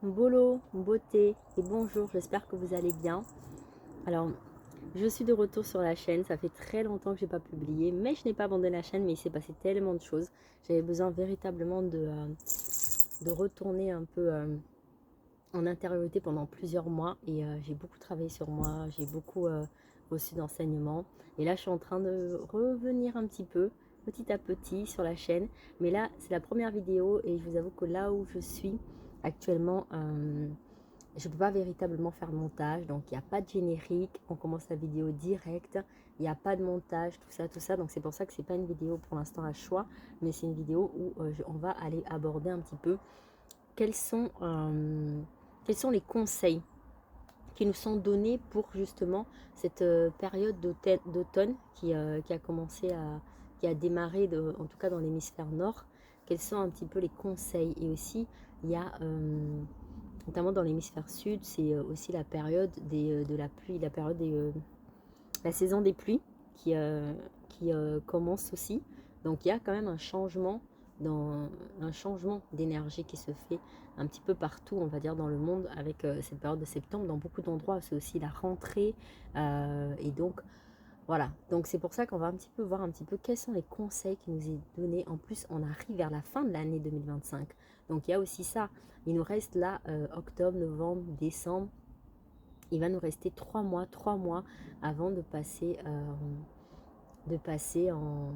Bolo, beauté et bonjour, j'espère que vous allez bien. Alors, je suis de retour sur la chaîne, ça fait très longtemps que j'ai pas publié, mais je n'ai pas abandonné la chaîne, mais il s'est passé tellement de choses. J'avais besoin véritablement de retourner un peu en intériorité pendant plusieurs mois et j'ai beaucoup travaillé sur moi, j'ai beaucoup reçu d'enseignements. Et là, je suis en train de revenir un petit peu, petit à petit sur la chaîne. Mais là, c'est la première vidéo et je vous avoue que là où je suis actuellement, je ne peux pas véritablement faire de montage, donc il n'y a pas de générique, on commence la vidéo direct, il n'y a pas de montage, tout ça, tout ça. Donc c'est pour ça que c'est pas une vidéo pour l'instant à choix, mais c'est une vidéo où on va aller aborder un petit peu quels sont, euh, quels sont les conseils qui nous sont donnés pour justement cette période d'automne qui a commencé qui a démarré en tout cas dans l'hémisphère nord. Quels sont un petit peu les conseils? Et aussi, il y a notamment dans l'hémisphère sud, c'est aussi la période de la pluie, la saison des pluies qui commence aussi. Donc il y a quand même un changement d'énergie qui se fait un petit peu partout, on va dire, dans le monde avec cette période de septembre. Dans beaucoup d'endroits, c'est aussi la rentrée. Et donc, voilà. Donc c'est pour ça qu'on va un petit peu voir un petit peu quels sont les conseils qui nous est donnés. En plus, on arrive vers la fin de l'année 2025. Donc il y a aussi ça. Il nous reste là octobre, novembre, décembre. Il va nous rester 3 mois avant de passer en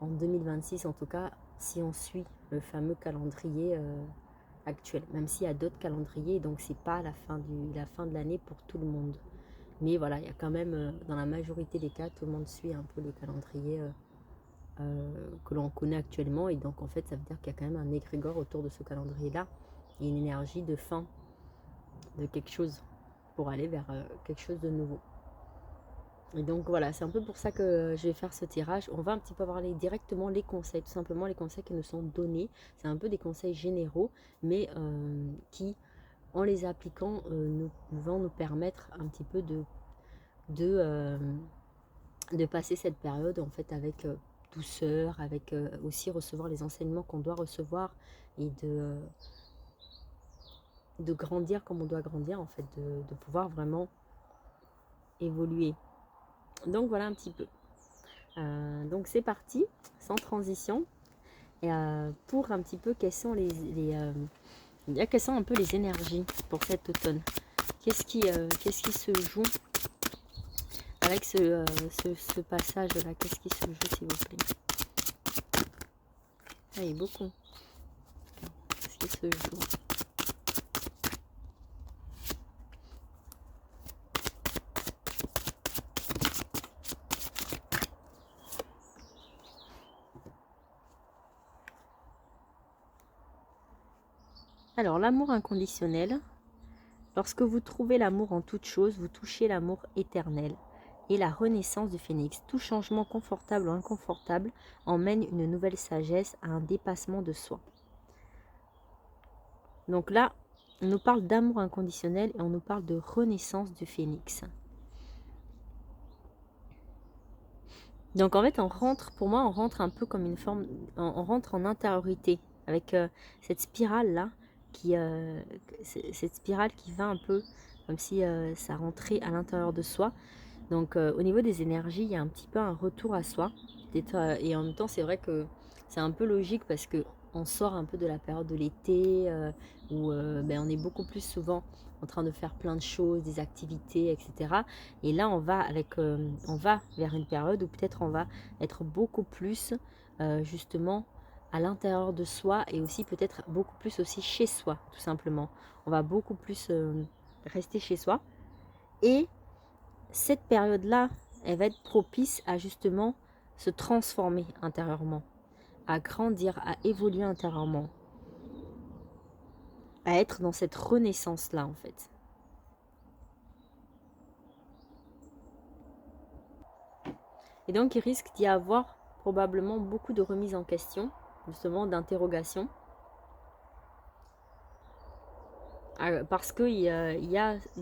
2026, en tout cas, si on suit le fameux calendrier actuel. Même s'il y a d'autres calendriers, donc c'est pas la fin de l'année pour tout le monde. Mais voilà, il y a quand même, dans la majorité des cas, tout le monde suit un peu le calendrier que l'on connaît actuellement. Et donc, en fait, ça veut dire qu'il y a quand même un égrégore autour de ce calendrier-là et une énergie de fin de quelque chose pour aller vers quelque chose de nouveau. Et donc voilà, c'est un peu pour ça que je vais faire ce tirage. On va un petit peu voir directement les conseils, tout simplement les conseils qui nous sont donnés. C'est un peu des conseils généraux, mais qui, en les appliquant, vont nous permettre un petit peu de, euh, de passer cette période en fait avec douceur, avec aussi recevoir les enseignements qu'on doit recevoir et de grandir comme on doit grandir, en fait, de pouvoir vraiment évoluer. Donc voilà un petit peu. Donc c'est parti, sans transition, et pour un petit peu quelles sont un peu les énergies pour cet automne. Qu'est-ce qui se joue avec ce passage-là? Qu'est-ce qui se joue, s'il vous plaît? Ah, il y a beaucoup. Qu'est-ce qui se joue? Alors, l'amour inconditionnel. Lorsque vous trouvez l'amour en toute chose, vous touchez l'amour éternel et la renaissance du phénix. Tout changement confortable ou inconfortable emmène une nouvelle sagesse à un dépassement de soi. Donc là, on nous parle d'amour inconditionnel et on nous parle de renaissance du phénix. Donc en fait, pour moi, on rentre un peu comme une forme, on rentre en intériorité avec cette spirale-là, cette spirale qui va un peu comme si ça rentrait à l'intérieur de soi. Donc au niveau des énergies, il y a un petit peu un retour à soi. Et en même temps, c'est vrai que c'est un peu logique parce que on sort un peu de la période de l'été où on est beaucoup plus souvent en train de faire plein de choses, des activités, etc. Et là, on va vers une période où peut-être on va être beaucoup plus justement à l'intérieur de soi et aussi peut-être beaucoup plus aussi chez soi, tout simplement. On va beaucoup plus rester chez soi. Et cette période-là, elle va être propice à justement se transformer intérieurement, à grandir, à évoluer intérieurement, à être dans cette renaissance-là en fait. Et donc il risque d'y avoir probablement beaucoup de remises en question, justement d'interrogations, parce qu'il y a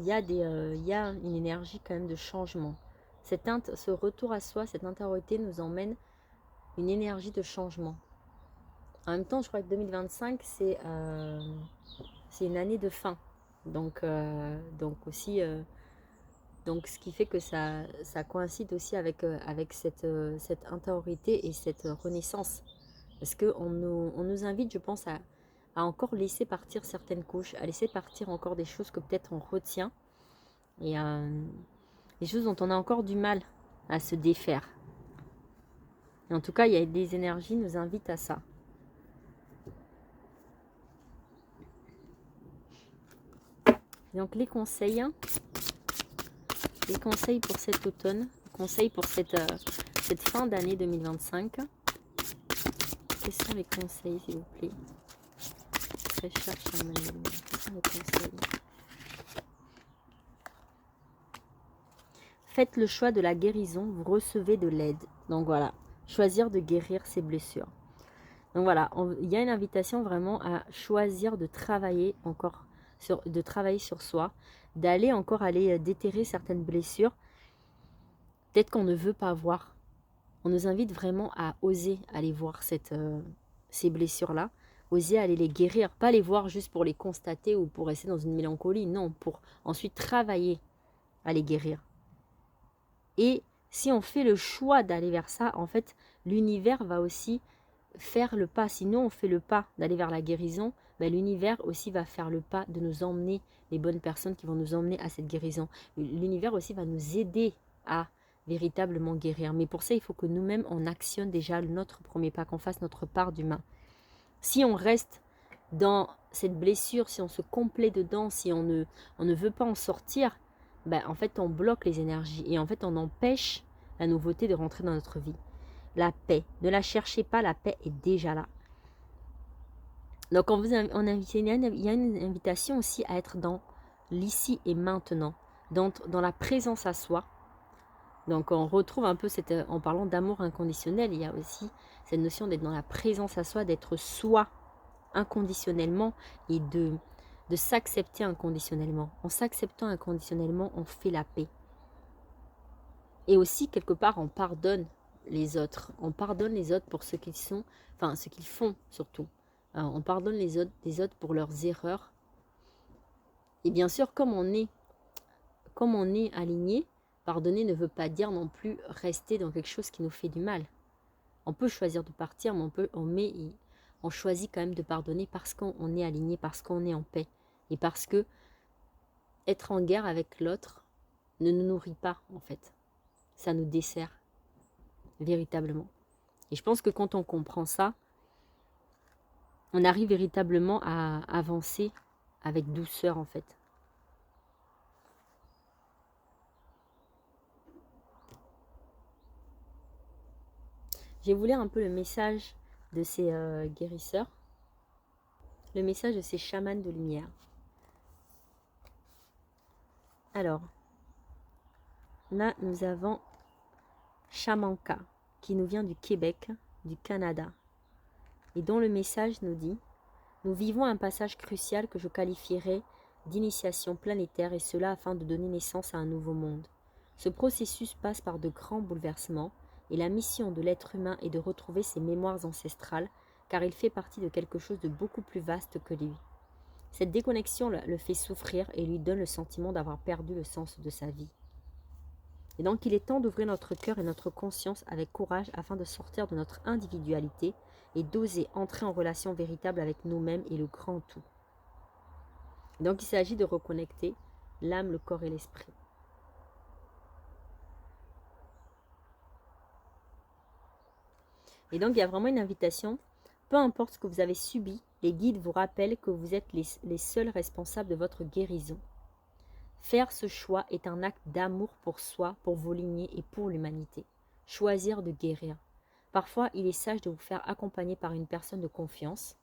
une énergie quand même de changement. Ce retour à soi, cette intériorité nous emmène une énergie de changement. En même temps, je crois que 2025, c'est une année de fin. Donc aussi, donc ce qui fait que ça coïncide aussi avec cette intériorité et cette renaissance. Parce on nous invite, je pense, à encore laisser partir certaines couches, à laisser partir encore des choses que peut-être on retient. Et des choses dont on a encore du mal à se défaire. Et en tout cas, il y a des énergies qui nous invitent à ça. Donc les conseils pour cet automne, conseils pour cette fin d'année 2025. Quels sont les conseils, s'il vous plaît? Très cher, quels sont les conseils? Faites le choix de la guérison, vous recevez de l'aide. Donc voilà, choisir de guérir ses blessures. Donc voilà, il y a une invitation vraiment à choisir de travailler encore, sur soi, d'aller encore déterrer certaines blessures, peut-être qu'on ne veut pas voir. On nous invite vraiment à oser aller voir ces blessures-là, oser aller les guérir, pas les voir juste pour les constater ou pour rester dans une mélancolie, non, pour ensuite travailler à les guérir. Et si on fait le choix d'aller vers ça, en fait, l'univers va aussi faire le pas. Si nous, on fait le pas d'aller vers la guérison, ben, l'univers aussi va faire le pas de nous emmener les bonnes personnes qui vont nous emmener à cette guérison. L'univers aussi va nous aider à véritablement guérir. Mais pour ça, il faut que nous-mêmes, on actionne déjà notre premier pas, qu'on fasse notre part d'humain. Si on reste dans cette blessure, si on se complaît dedans, si on ne veut pas en sortir, ben, en fait, on bloque les énergies et en fait, on empêche la nouveauté de rentrer dans notre vie. La paix, ne la cherchez pas, la paix est déjà là. Donc, il y a une invitation aussi à être dans l'ici et maintenant, dans la présence à soi. Donc, on retrouve un peu, en parlant d'amour inconditionnel, il y a aussi cette notion d'être dans la présence à soi, d'être soi inconditionnellement et de s'accepter inconditionnellement. En s'acceptant inconditionnellement, on fait la paix. Et aussi, quelque part, on pardonne les autres. On pardonne les autres pour ce qu'ils sont, enfin, ce qu'ils font surtout. On pardonne les autres pour leurs erreurs. Et bien sûr, comme on est aligné, pardonner ne veut pas dire non plus rester dans quelque chose qui nous fait du mal. On peut choisir de partir, mais on choisit quand même de pardonner parce qu'on est aligné, parce qu'on est en paix. Et parce que être en guerre avec l'autre ne nous nourrit pas, en fait. Ça nous dessert, véritablement. Et je pense que quand on comprend ça, on arrive véritablement à avancer avec douceur, en fait. Je vais vous lire un peu le message de ces guérisseurs, le message de ces chamans de lumière. Alors, là, nous avons Shamanka, qui nous vient du Québec, du Canada, et dont le message nous dit « Nous vivons un passage crucial que je qualifierais d'initiation planétaire, et cela afin de donner naissance à un nouveau monde. Ce processus passe par de grands bouleversements, et la mission de l'être humain est de retrouver ses mémoires ancestrales, car il fait partie de quelque chose de beaucoup plus vaste que lui. Cette déconnexion le fait souffrir et lui donne le sentiment d'avoir perdu le sens de sa vie. Et donc il est temps d'ouvrir notre cœur et notre conscience avec courage afin de sortir de notre individualité et d'oser entrer en relation véritable avec nous-mêmes et le grand tout. Donc il s'agit de reconnecter l'âme, le corps et l'esprit. Et donc il y a vraiment une invitation, peu importe ce que vous avez subi, les guides vous rappellent que vous êtes les seuls responsables de votre guérison. Faire ce choix est un acte d'amour pour soi, pour vos lignées et pour l'humanité. Choisir de guérir. Parfois, il est sage de vous faire accompagner par une personne de confiance,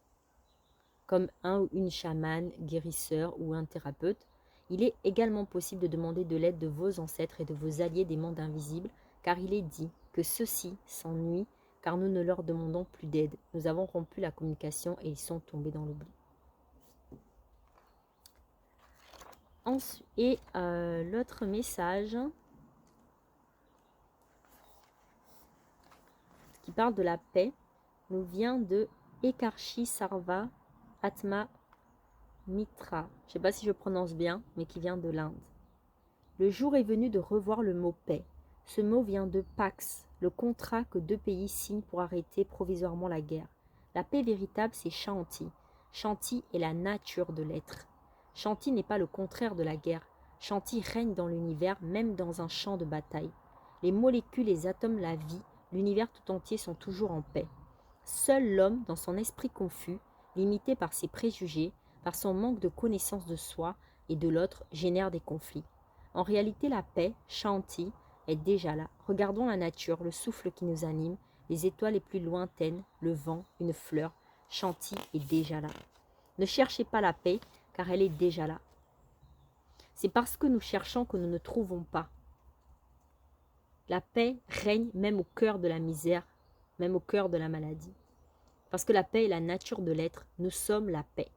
comme un ou une chamane, guérisseur ou un thérapeute. Il est également possible de demander de l'aide de vos ancêtres et de vos alliés des mondes invisibles, car il est dit que ceux-ci s'ennuient, car nous ne leur demandons plus d'aide. Nous avons rompu la communication et ils sont tombés dans l'oubli. Et l'autre message qui parle de la paix nous vient de Ekarshi Sarva Atma Mitra, je ne sais pas si je prononce bien, mais qui vient de l'Inde. Le jour est venu de revoir le mot paix. Ce mot vient de Pax, le contrat que deux pays signent pour arrêter provisoirement la guerre. La paix véritable, c'est Shanti. Shanti est la nature de l'être. Shanti n'est pas le contraire de la guerre. Shanti règne dans l'univers, même dans un champ de bataille. Les molécules, les atomes, la vie, l'univers tout entier sont toujours en paix. Seul l'homme, dans son esprit confus, limité par ses préjugés, par son manque de connaissance de soi et de l'autre, génère des conflits. En réalité, la paix, Shanti, est déjà là. Regardons la nature, le souffle qui nous anime, les étoiles les plus lointaines, le vent, une fleur. Shanti est déjà là. Ne cherchez pas la paix, car elle est déjà là. C'est parce que nous cherchons que nous ne trouvons pas. La paix règne même au cœur de la misère, même au cœur de la maladie. Parce que la paix est la nature de l'être, nous sommes la paix.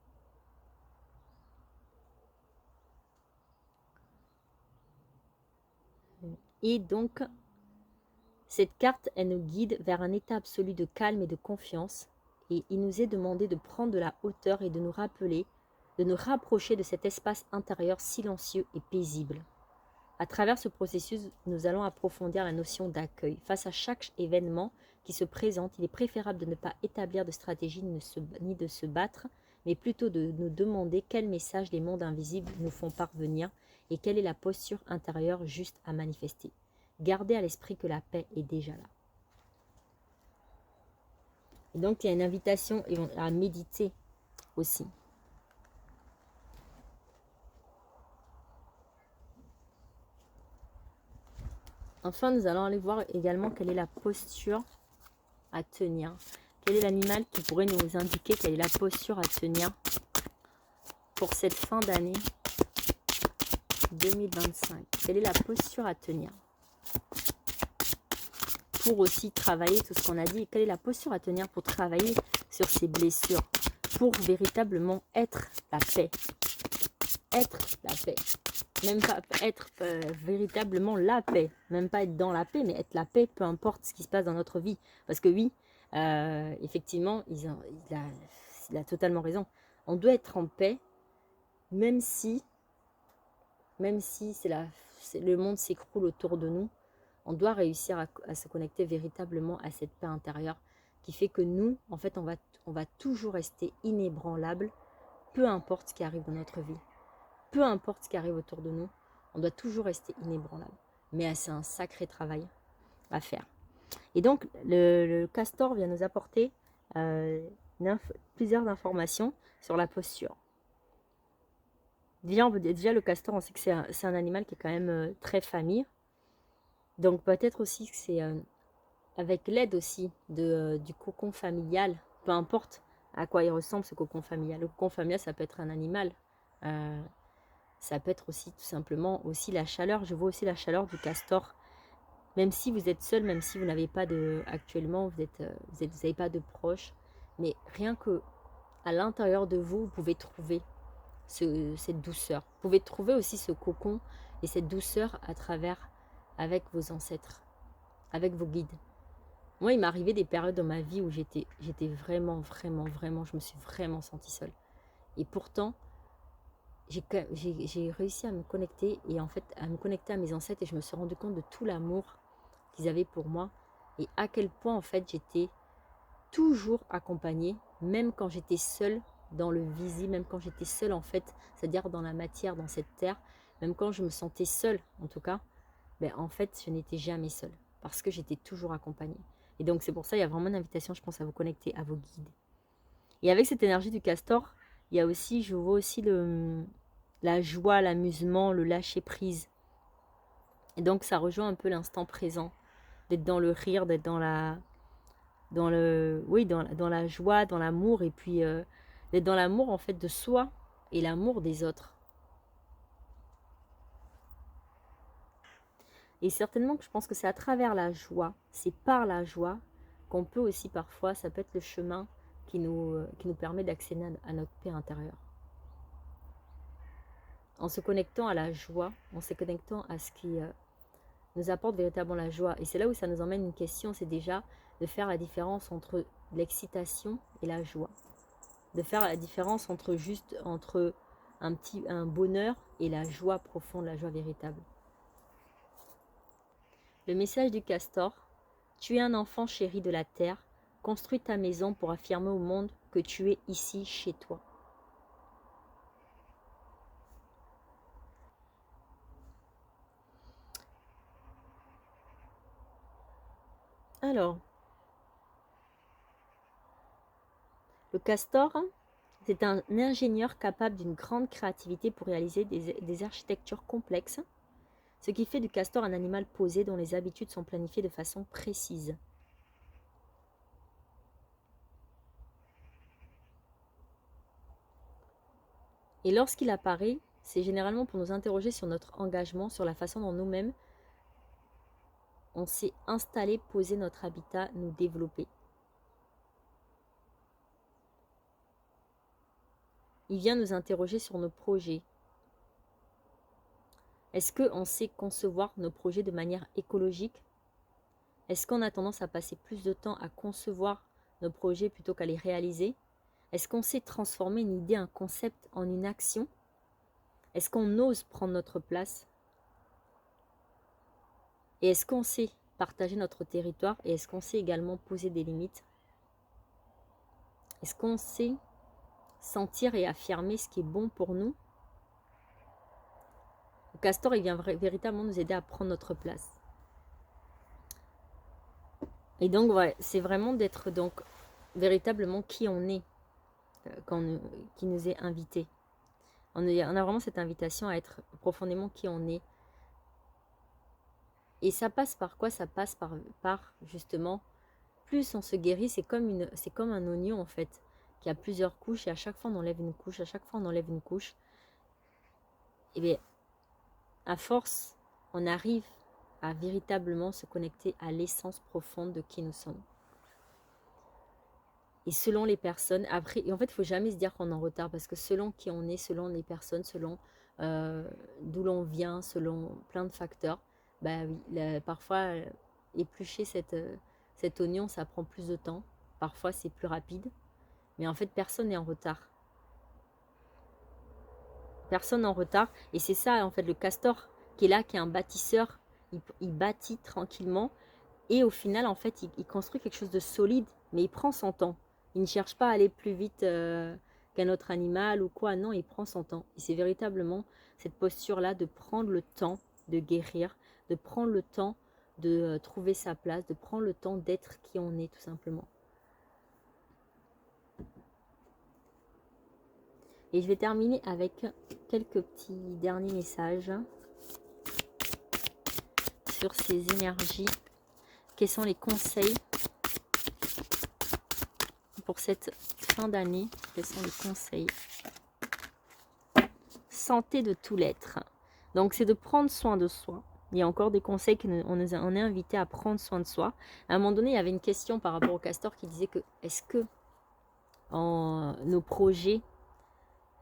Et donc, cette carte, elle nous guide vers un état absolu de calme et de confiance. Et il nous est demandé de prendre de la hauteur et de nous rappeler, de nous rapprocher de cet espace intérieur silencieux et paisible. À travers ce processus, nous allons approfondir la notion d'accueil. Face à chaque événement qui se présente, il est préférable de ne pas établir de stratégie ni de se battre, mais plutôt de nous demander quel message les mondes invisibles nous font parvenir et quelle est la posture intérieure juste à manifester. Gardez à l'esprit que la paix est déjà là. Et donc, il y a une invitation à méditer aussi. Enfin, nous allons aller voir également quelle est la posture à tenir. Quel est l'animal qui pourrait nous indiquer quelle est la posture à tenir pour cette fin d'année 2025. Quelle est la posture à tenir pour aussi travailler tout ce qu'on a dit. Quelle est la posture à tenir pour travailler sur ces blessures, pour véritablement être la paix. Être la paix. Même pas être véritablement la paix. Même pas être dans la paix, mais être la paix, peu importe ce qui se passe dans notre vie. Parce que oui, effectivement, il a totalement raison. On doit être en paix, même si le monde s'écroule autour de nous. On doit réussir à se connecter véritablement à cette paix intérieure qui fait que nous, en fait, on va toujours rester inébranlable, peu importe ce qui arrive dans notre vie. Peu importe ce qui arrive autour de nous, on doit toujours rester inébranlable. Mais c'est un sacré travail à faire. Et donc, le castor vient nous apporter plusieurs informations sur la posture. Déjà, le castor, on sait que c'est un animal qui est quand même très famille. Donc, peut-être aussi que c'est avec l'aide aussi du cocon familial, peu importe à quoi il ressemble ce cocon familial. Le cocon familial, ça peut être un animal. Ça peut être aussi tout simplement aussi la chaleur. Je vois aussi la chaleur du castor. Même si vous êtes seul, même si vous n'avez pas actuellement, vous n'avez pas de proches. Mais rien que à l'intérieur de vous, vous pouvez trouver cette douceur. Vous pouvez trouver aussi ce cocon et cette douceur avec vos ancêtres, avec vos guides. Moi, il m'est arrivé des périodes dans ma vie où j'étais vraiment, je me suis vraiment sentie seule. Et pourtant, j'ai réussi à me connecter et en fait à me connecter à mes ancêtres et je me suis rendu compte de tout l'amour qu'ils avaient pour moi et à quel point en fait j'étais toujours accompagnée, même quand j'étais seule dans le visible, même quand j'étais seule en fait, c'est-à-dire dans la matière, dans cette terre, même quand je me sentais seule en tout cas, ben, en fait je n'étais jamais seule parce que j'étais toujours accompagnée. Et donc c'est pour ça il y a vraiment une invitation, je pense, à vous connecter à vos guides. Et avec cette énergie du castor, il y a aussi, je vois aussi la joie, l'amusement, le lâcher prise. Et donc ça rejoint un peu l'instant présent, d'être dans le rire, d'être dans la joie, dans l'amour, et puis d'être dans l'amour en fait de soi et l'amour des autres. Et certainement que je pense que c'est à travers la joie, c'est par la joie qu'on peut aussi parfois, ça peut être le chemin qui nous permet d'accéder à notre paix intérieure. En se connectant à la joie, en se connectant à ce qui nous apporte véritablement la joie. Et c'est là où ça nous emmène une question, c'est déjà de faire la différence entre l'excitation et la joie. de faire la différence entre un bonheur et la joie profonde, la joie véritable. Le message du castor: tu es un enfant chéri de la terre, construis ta maison pour affirmer au monde que tu es ici chez toi. Alors, le castor, c'est un ingénieur capable d'une grande créativité pour réaliser des architectures complexes, ce qui fait du castor un animal posé dont les habitudes sont planifiées de façon précise. Et lorsqu'il apparaît, c'est généralement pour nous interroger sur notre engagement, sur la façon dont nous-mêmes on s'est installé, posé notre habitat, nous développer. Il vient nous interroger sur nos projets. Est-ce qu'on sait concevoir nos projets de manière écologique? Est-ce qu'on a tendance à passer plus de temps à concevoir nos projets plutôt qu'à les réaliser? Est-ce qu'on sait transformer une idée, un concept en une action? Est-ce qu'on ose prendre notre place? Et est-ce qu'on sait partager notre territoire? Et est-ce qu'on sait également poser des limites? Est-ce qu'on sait sentir et affirmer ce qui est bon pour nous? Le castor, il vient véritablement nous aider à prendre notre place. Et donc, voilà, c'est vraiment d'être donc véritablement qui on est, qui nous est invité. On a vraiment cette invitation à être profondément qui on est. Et ça passe par quoi? Ça passe par justement, plus on se guérit, c'est comme un oignon en fait, qui a plusieurs couches, et à chaque fois on enlève une couche, à chaque fois on enlève une couche. Et bien, à force, on arrive à véritablement se connecter à l'essence profonde de qui nous sommes. Et selon les personnes, après, et en fait, il ne faut jamais se dire qu'on est en retard, parce que selon qui on est, selon les personnes, selon d'où l'on vient, selon plein de facteurs, bah oui, parfois, éplucher cet oignon, ça prend plus de temps. Parfois, c'est plus rapide. Mais en fait, personne n'est en retard. Personne n'est en retard. Et c'est ça, en fait, le castor qui est là, qui est un bâtisseur. Il bâtit tranquillement. Et au final, en fait, il construit quelque chose de solide, mais il prend son temps. Il ne cherche pas à aller plus vite qu'un autre animal ou quoi. Non, il prend son temps. Et c'est véritablement cette posture-là de prendre le temps de guérir, de prendre le temps de trouver sa place, de prendre le temps d'être qui on est tout simplement. Et je vais terminer avec quelques petits derniers messages sur ces énergies. Quels sont les conseils pour cette fin d'année? Quels sont les conseils? Santé de tout l'être. Donc, c'est de prendre soin de soi. Il y a encore des conseils qu'on est invité à prendre soin de soi. À un moment donné, il y avait une question par rapport au castor qui disait que est-ce que nos projets,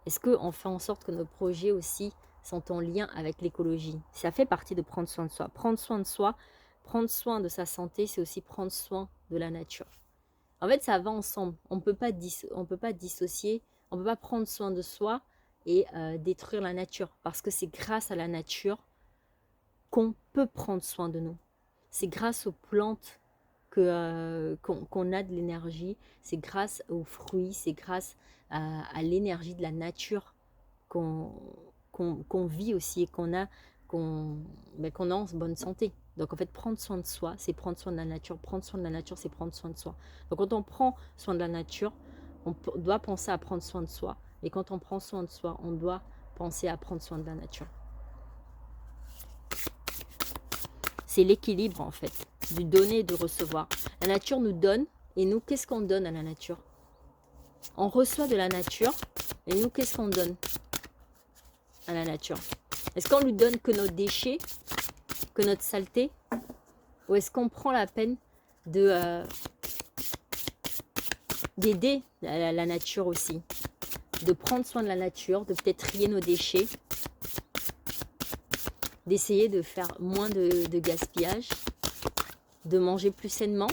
est-ce qu'on fait en sorte que nos projets aussi sont en lien avec l'écologie? Ça fait partie de prendre soin de soi. Prendre soin de soi, prendre soin de sa santé, c'est aussi prendre soin de la nature. En fait, ça va ensemble. On ne peut pas dissocier, on ne peut pas prendre soin de soi et détruire la nature. Parce que c'est grâce à la nature qu'on peut prendre soin de nous. C'est grâce aux plantes qu'on a de l'énergie. C'est grâce aux fruits, c'est grâce à l'énergie de la nature qu'on vit aussi et qu'on a en bonne santé. Donc en fait, prendre soin de soi, c'est prendre soin de la nature. Prendre soin de la nature, c'est prendre soin de soi. Donc quand on prend soin de la nature, on doit penser à prendre soin de soi. Et quand on prend soin de soi, on doit penser à prendre soin de la nature. C'est l'équilibre en fait, du donner et de recevoir. La nature nous donne, et nous, qu'est-ce qu'on donne à la nature? On reçoit de la nature, et nous, qu'est-ce qu'on donne à la nature? Est-ce qu'on lui donne que nos déchets, que notre saleté? Ou est-ce qu'on prend la peine d'aider la nature aussi? De prendre soin de la nature, de peut-être trier nos déchets, d'essayer de faire moins de gaspillage, de manger plus sainement.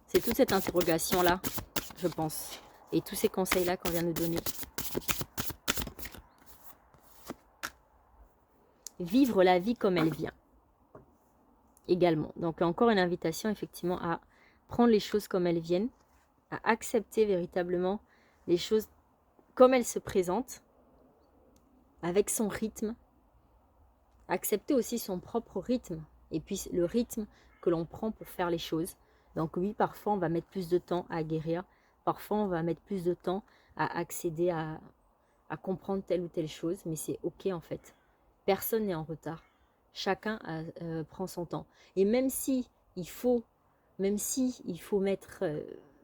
C'est toute cette interrogation-là, je pense. Et tous ces conseils-là qu'on vient de nous donner. Vivre la vie comme elle vient. Également. Donc encore une invitation effectivement à prendre les choses comme elles viennent, à accepter véritablement les choses comme elles se présentent, avec son rythme, accepter aussi son propre rythme, et puis le rythme que l'on prend pour faire les choses. Donc oui, parfois on va mettre plus de temps à guérir, parfois on va mettre plus de temps à accéder à comprendre telle ou telle chose, mais c'est ok en fait. Personne n'est en retard. Chacun prend son temps. Et même si il faut mettre,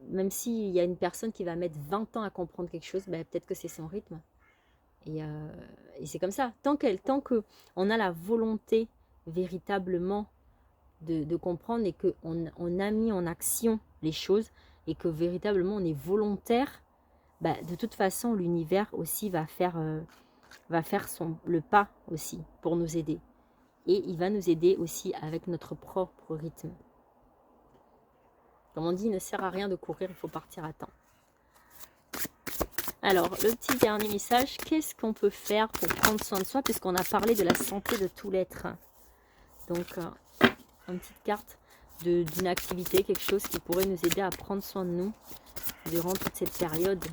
même s'il y a une personne qui va mettre 20 ans à comprendre quelque chose, ben, peut-être que c'est son rythme. Et c'est comme ça. Tant qu'on a la volonté véritablement de comprendre et qu'on a mis en action les choses et que véritablement on est volontaire, bah, de toute façon l'univers aussi va faire le pas aussi pour nous aider. Et il va nous aider aussi avec notre propre rythme. Comme on dit, il ne sert à rien de courir, il faut partir à temps. Alors, le petit dernier message, qu'est-ce qu'on peut faire pour prendre soin de soi, puisqu'on a parlé de la santé de tout l'être. Donc, une petite carte d'une activité, quelque chose qui pourrait nous aider à prendre soin de nous durant toute cette période.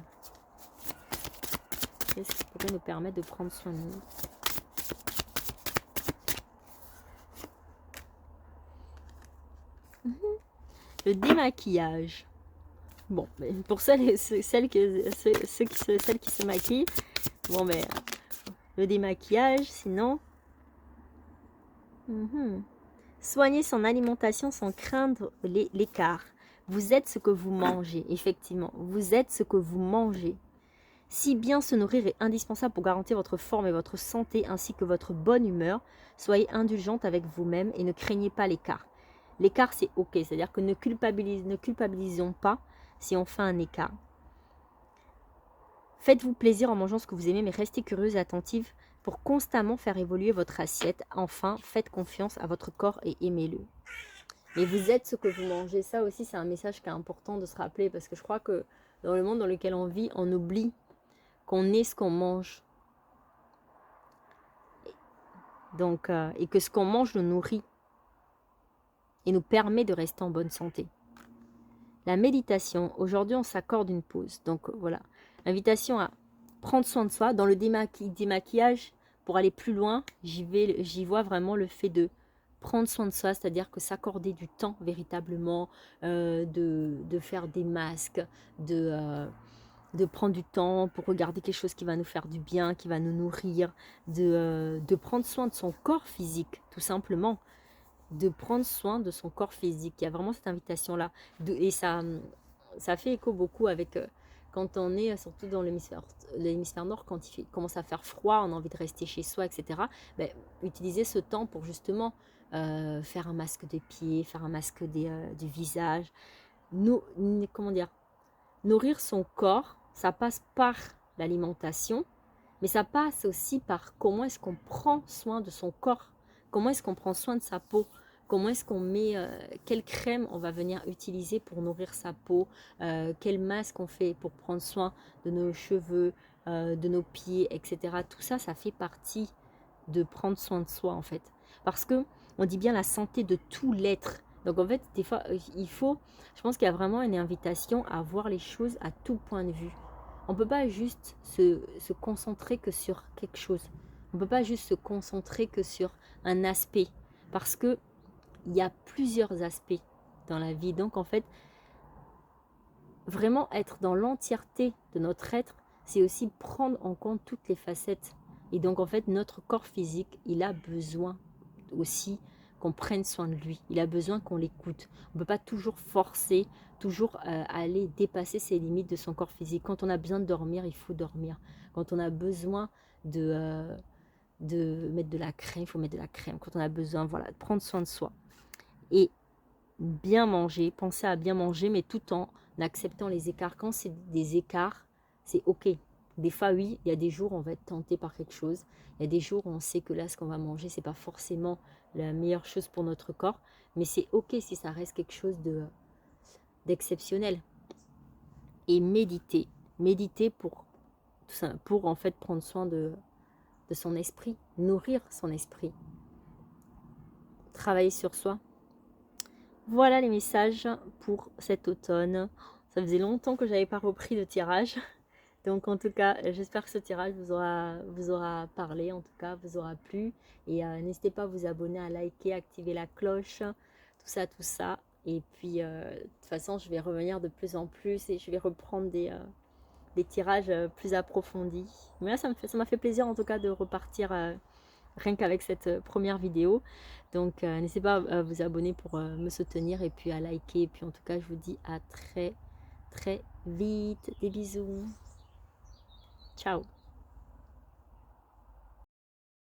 Qu'est-ce qui pourrait nous permettre de prendre soin de nous? Le démaquillage. Bon, pour celles qui se maquillent, bon, ben, le démaquillage, sinon... Soigner son alimentation sans craindre l'écart. Vous êtes ce que vous mangez, effectivement. Vous êtes ce que vous mangez. Si bien se nourrir est indispensable pour garantir votre forme et votre santé, ainsi que votre bonne humeur, soyez indulgente avec vous-même et ne craignez pas l'écart. L'écart, c'est ok, c'est-à-dire que ne culpabilisons pas si on fait un écart. Faites-vous plaisir en mangeant ce que vous aimez, mais restez curieuse et attentive pour constamment faire évoluer votre assiette. Enfin, faites confiance à votre corps et aimez-le. Mais vous êtes ce que vous mangez. Ça aussi, c'est un message qui est important de se rappeler, parce que je crois que dans le monde dans lequel on vit, on oublie qu'on est ce qu'on mange. Donc, et que ce qu'on mange nous nourrit et nous permet de rester en bonne santé. La méditation, aujourd'hui on s'accorde une pause. Donc voilà, invitation à prendre soin de soi. Dans le démaquillage, pour aller plus loin, j'y vois vraiment le fait de prendre soin de soi, c'est-à-dire que s'accorder du temps véritablement, de faire des masques, de prendre du temps pour regarder quelque chose qui va nous faire du bien, qui va nous nourrir, de prendre soin de son corps physique, tout simplement. De prendre soin de son corps physique. Il y a vraiment cette invitation-là. Et ça fait écho beaucoup avec quand on est, surtout dans l'hémisphère nord, quand il commence à faire froid, on a envie de rester chez soi, etc. Ben, utiliser ce temps pour justement faire un masque des pieds, faire un masque du visage. Comment dire, nourrir son corps, ça passe par l'alimentation, mais ça passe aussi par comment est-ce qu'on prend soin de son corps. Comment est-ce qu'on prend soin de sa peau? Comment est-ce qu'on met, quelle crème on va venir utiliser pour nourrir sa peau? Quel masque on fait pour prendre soin de nos cheveux, de nos pieds, etc. Tout ça, ça fait partie de prendre soin de soi en fait. Parce que on dit bien la santé de tout l'être. Donc en fait, des fois, je pense qu'il y a vraiment une invitation à voir les choses à tout point de vue. On ne peut pas juste se concentrer que sur quelque chose. On ne peut pas juste se concentrer que sur un aspect. Parce qu'il y a plusieurs aspects dans la vie. Donc en fait, vraiment être dans l'entièreté de notre être, c'est aussi prendre en compte toutes les facettes. Et donc en fait, notre corps physique, il a besoin aussi qu'on prenne soin de lui. Il a besoin qu'on l'écoute. On ne peut pas toujours forcer, toujours aller dépasser ses limites de son corps physique. Quand on a besoin de dormir, il faut dormir. Quand on a besoin de mettre de la crème, il faut mettre de la crème. Quand on a besoin, voilà, de prendre soin de soi. Et bien manger, penser à bien manger, mais tout en acceptant les écarts. Quand c'est des écarts, c'est ok. Des fois, oui, il y a des jours où on va être tenté par quelque chose. Il y a des jours où on sait que là, ce qu'on va manger, c'est pas forcément la meilleure chose pour notre corps. Mais c'est ok si ça reste quelque chose d'exceptionnel. Et méditer. Méditer pour, tout ça, pour en fait prendre soin de son esprit, nourrir son esprit. Travailler sur soi. Voilà les messages pour cet automne. Ça faisait longtemps que je n'avais pas repris de tirage. Donc en tout cas, j'espère que ce tirage vous aura parlé, en tout cas, vous aura plu. Et n'hésitez pas à vous abonner, à liker, activer la cloche, tout ça, tout ça. Et puis, de toute façon, je vais revenir de plus en plus et je vais reprendre des tirages plus approfondis. Mais là, ça m'a fait plaisir en tout cas de repartir rien qu'avec cette première vidéo. Donc, n'hésitez pas à vous abonner pour me soutenir et puis à liker. Et puis en tout cas, je vous dis à très, très vite. Des bisous. Ciao.